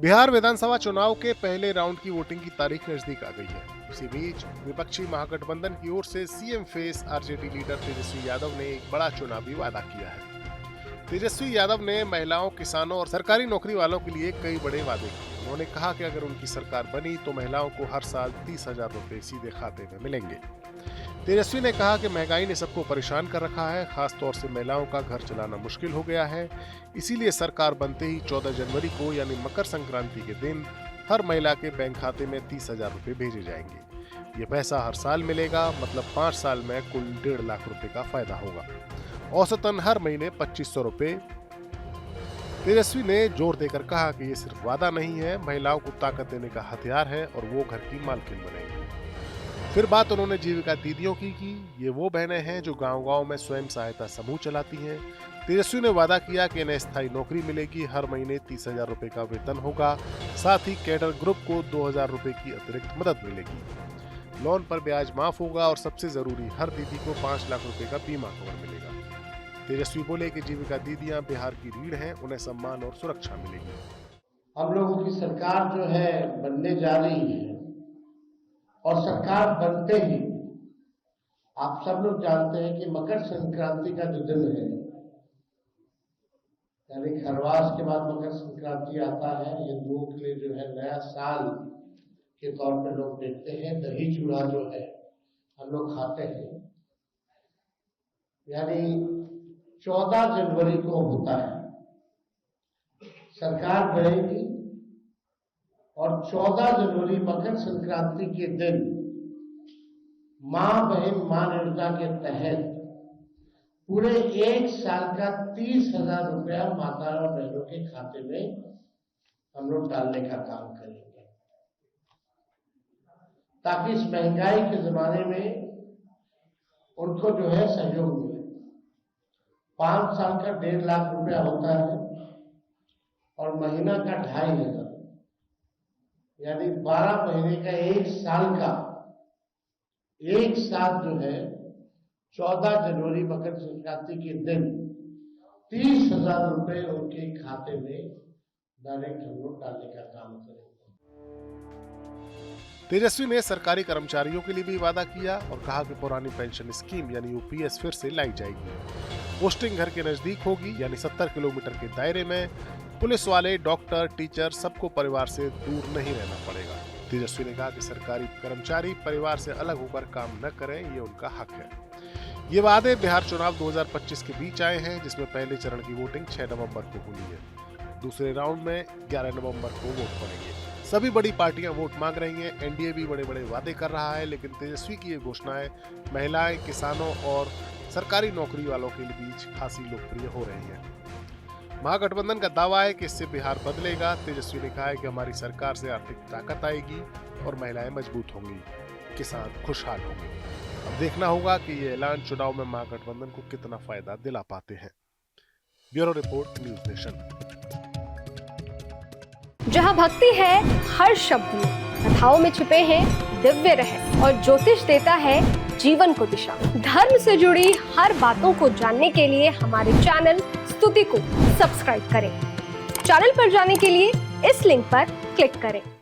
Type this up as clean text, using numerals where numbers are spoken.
बिहार विधानसभा चुनाव के पहले राउंड की वोटिंग की तारीख नजदीक आ गई है। इसी बीच विपक्षी महागठबंधन की ओर से CM face RJD leader Tejashwi Yadav ने एक बड़ा चुनावी वादा किया है। तेजस्वी यादव ने महिलाओं, किसानों और सरकारी नौकरी वालों के लिए कई बड़े वादे किए। उन्होंने कहा कि अगर उनकी सरकार बनी तो महिलाओं को हर साल 30,000 रुपए सीधे खाते में मिलेंगे। तेजस्वी ने कहा कि महंगाई ने सबको परेशान कर रखा है, खास तौर से महिलाओं का घर चलाना मुश्किल हो गया है। इसीलिए सरकार बनते ही 14 जनवरी को यानी मकर संक्रांति के दिन हर महिला के बैंक खाते में 30,000 रुपए भेजे जाएंगे। ये पैसा हर साल मिलेगा, मतलब 5 साल में कुल 1.5 लाख रुपए का फायदा होगा। औसतन हर महीने 2500 रुपए। तेजस्वी ने जोर देकर कहा कि ये सिर्फ वादा नहीं है, महिलाओं को ताकत देने का हथियार है और वो घर की मालकिन बनेंगी। फिर बात उन्होंने जीविका दीदियों की। ये वो बहनें हैं जो गांव-गांव में स्वयं सहायता समूह चलाती हैं। तेजस्वी ने वादा किया कि इन्हें स्थायी नौकरी मिलेगी, हर महीने 30,000 रुपए का वेतन होगा, साथ ही कैडर ग्रुप को 2,000 रुपए की अतिरिक्त मदद मिलेगी। लोन पर ब्याज माफ होगा और सबसे जरूरी, हर दीदी को 5 लाख रुपए का बीमा कवर मिलेगा। तेजस्वी बोले कि जीविका दीदियां बिहार की रीढ़ हैं, उन्हें सम्मान और सुरक्षा मिलेगी। हम लोगों की सरकार जो है बनने जा रही है और सरकार बनते ही आप सब लोग जानते हैं कि मकर संक्रांति का जो दिन है, यानी खरवास के बाद मकर संक्रांति आता है। हिंदुओं के लिए जो है नया साल के तौर पे लोग देखते हैं। दही चूड़ा जो है हम लोग खाते हैं, यानी 14 जनवरी को होता है। सरकार बनेगी और 14 जनवरी मकर संक्रांति के दिन मां बहन मां निर्णय के तहत पूरे 1 साल का 30,000 रुपया माता और बहनों के खाते में हम लोग डालने का काम करेंगे, ताकि इस महंगाई के जमाने में उनको जो है सहयोग मिले। 5 साल का 1.5 लाख रुपया होता है और महीना का 2,500, यानी 12 महीने का 1 साल का एक साथ जो है 14 जनवरी मकर संक्रांति के दिन 30,000 रुपए उनके खाते में डायरेक्ट हम लोग डालने का काम करेंगे। तेजस्वी ने सरकारी कर्मचारियों के लिए भी वादा किया और कहा कि पुरानी पेंशन स्कीम यानी यूपीएस फिर से लाई जाएगी। पोस्टिंग घर के नजदीक होगी, यानी 70 किलोमीटर के दायरे में। पुलिस वाले, डॉक्टर, टीचर सबको परिवार से दूर नहीं रहना पड़ेगा। तेजस्वी ने कहा कि सरकारी कर्मचारी परिवार से अलग होकर काम न करें, ये उनका हक है। ये वादे बिहार चुनाव 2025 के बीच आए हैं, जिसमें पहले चरण की वोटिंग 6 नवंबर को हुई है। दूसरे राउंड में 11 नवंबर को वोट पड़ेंगे। सभी बड़ी पार्टियां वोट मांग रही हैं। एनडीए भी बड़े बड़े वादे कर रहा है, लेकिन तेजस्वी की ये घोषणाएं महिलाएं, किसानों और सरकारी नौकरी वालों के बीच खासी लोकप्रिय हो रही है। महागठबंधन का दावा है कि इससे बिहार बदलेगा। तेजस्वी ने कहा है कि हमारी सरकार से आर्थिक ताकत आएगी और महिलाएं मजबूत होंगी, किसान खुशहाल होंगे। अब देखना होगा कि ये ऐलान चुनाव में महागठबंधन को कितना फायदा दिला पाते हैं। Bureau report, news nation. जहां भक्ति है हर शब्द में, कथाओं में छुपे हैं दिव्य रहस्य और ज्योतिष देता है जीवन को दिशा। धर्म से जुड़ी हर बातों को जानने के लिए हमारे चैनल स्तुति को सब्सक्राइब करें। चैनल पर जाने के लिए इस लिंक पर क्लिक करें।